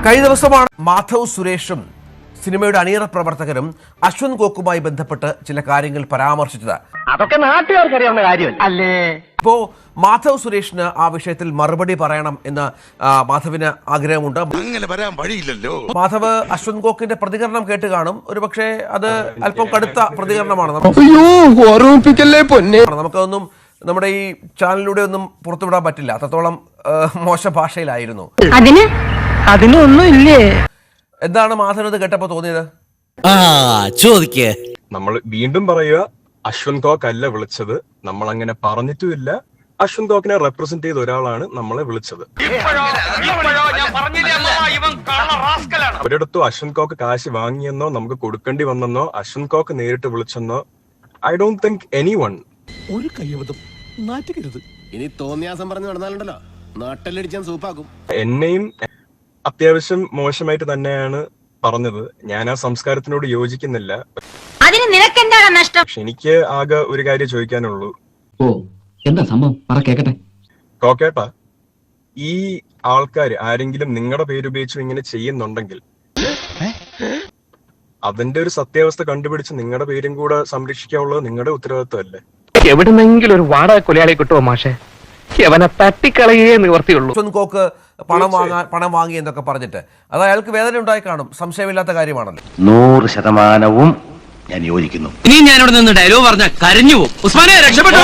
കഴിഞ്ഞ ദിവസമാണ് മാധവ് സുരേഷും സിനിമയുടെ അണിയറ പ്രവർത്തകരും അശ്വന്ത് ഗോക്കുമായി ബന്ധപ്പെട്ട് ചില കാര്യങ്ങൾ പരാമർശിച്ചത്. അതൊക്കെ നാട്ടുകാർക്ക് അറിയാവുന്ന കാര്യമല്ല അല്ലേ? ഇപ്പോ മാധവ് സുരേഷിന് ആ വിഷയത്തിൽ മറുപടി പറയണം എന്ന് മാധവിന് ആഗ്രഹമുണ്ട്. അങ്ങനെ വരാൻ വഴിയില്ലല്ലോ. മാധവ് അശ്വന്ത് ഗോക്കിന്റെ പ്രതികരണം കേട്ട് കാണും. ഒരുപക്ഷെ അത് അല്പം കടുത്ത പ്രതികരണമാണ്. നമുക്കതൊന്നും നമ്മുടെ ഈ ചാനലിലൂടെ ഒന്നും പുറത്തുവിടാൻ പറ്റില്ല. അത്രത്തോളം മോശം ഭാഷയിലായിരുന്നു. അതിനൊന്നും ഇല്ലേ? എന്താണ് മാധവനത് കേട്ടപ്പോ തോന്നിയത്? നമ്മൾ വീണ്ടും പറയുക, അശ്വന്ത് ഗോക്ക് അല്ല വിളിച്ചത്. നമ്മൾ അങ്ങനെ പറഞ്ഞിട്ടുമില്ല. അശ്വന്ത് ഗോക്കിനെ റെപ്രസെന്റ് ചെയ്ത ഒരാളാണ് നമ്മളെ വിളിച്ചത്. ഒരിടത്തും അശ്വന്ത് ഗോക്ക് കാശ് വാങ്ങിയെന്നോ നമുക്ക് കൊടുക്കേണ്ടി വന്നെന്നോ അശ്വന്ത് ഗോക്ക് നേരിട്ട് വിളിച്ചെന്നോ I don't think anyone. ഒരു കയ്യബദ്ധം നാറ്റുകരുത്. ഇനി തോന്നിയാസം പറഞ്ഞു നടന്നാലുണ്ടല്ലോ നാട്ടിലടിച്ചാൻ സൂപ്പാക്കും. എന്നെയും അത്യാവശ്യം മോശമായിട്ട് തന്നെയാണ് പറഞ്ഞത്. ഞാൻ ആ സംസ്കാരത്തിനോട് യോജിക്കുന്നില്ല. അതിന് നിനക്കെന്താണ് നഷ്ടം? പക്ഷെ എനിക്ക് ആകെ ഒരു കാര്യം ചോദിക്കാനുള്ളൂ. ഓ, എന്താ സംഭവം? പറ കേക്കട്ടെ. കോക്കേട്ട, ഈ ആൾക്കാർ ആരെങ്കിലും നിങ്ങളുടെ പേരുപയോഗിച്ച് ഇങ്ങനെ ചെയ്യുന്നുണ്ടെങ്കിൽ അതിന്റെ ഒരു സത്യാവസ്ഥ കണ്ടുപിടിച്ച് നിങ്ങളുടെ പേരും കൂടെ സംരക്ഷിക്കാനുള്ളത് നിങ്ങളുടെ ഉത്തരവാദിത്വമല്ലേ? എവിടുന്നെങ്കിലും ഒരു വാടക കൊലയാളി കിട്ടുമോ മാഷെ? അവനെ തട്ടിക്കളയേ നിവർത്തിയുള്ളൂ. അശ്വന്ത് ഗോക്ക് പണം വാങ്ങി എന്നൊക്കെ പറഞ്ഞിട്ട് അത് അയാൾക്ക് വേദന ഉണ്ടായി കാണും. സംശയമില്ലാത്ത കാര്യമാണല്ലോ. 100% ഞാൻ യോജിക്കുന്നു. ഇനി ഞാനിവിടെ നിന്ന് ഡയലോഗ് പറഞ്ഞ കരഞ്ഞു പോകും. ഉസ്മാനെ രക്ഷപ്പെട്ടോ.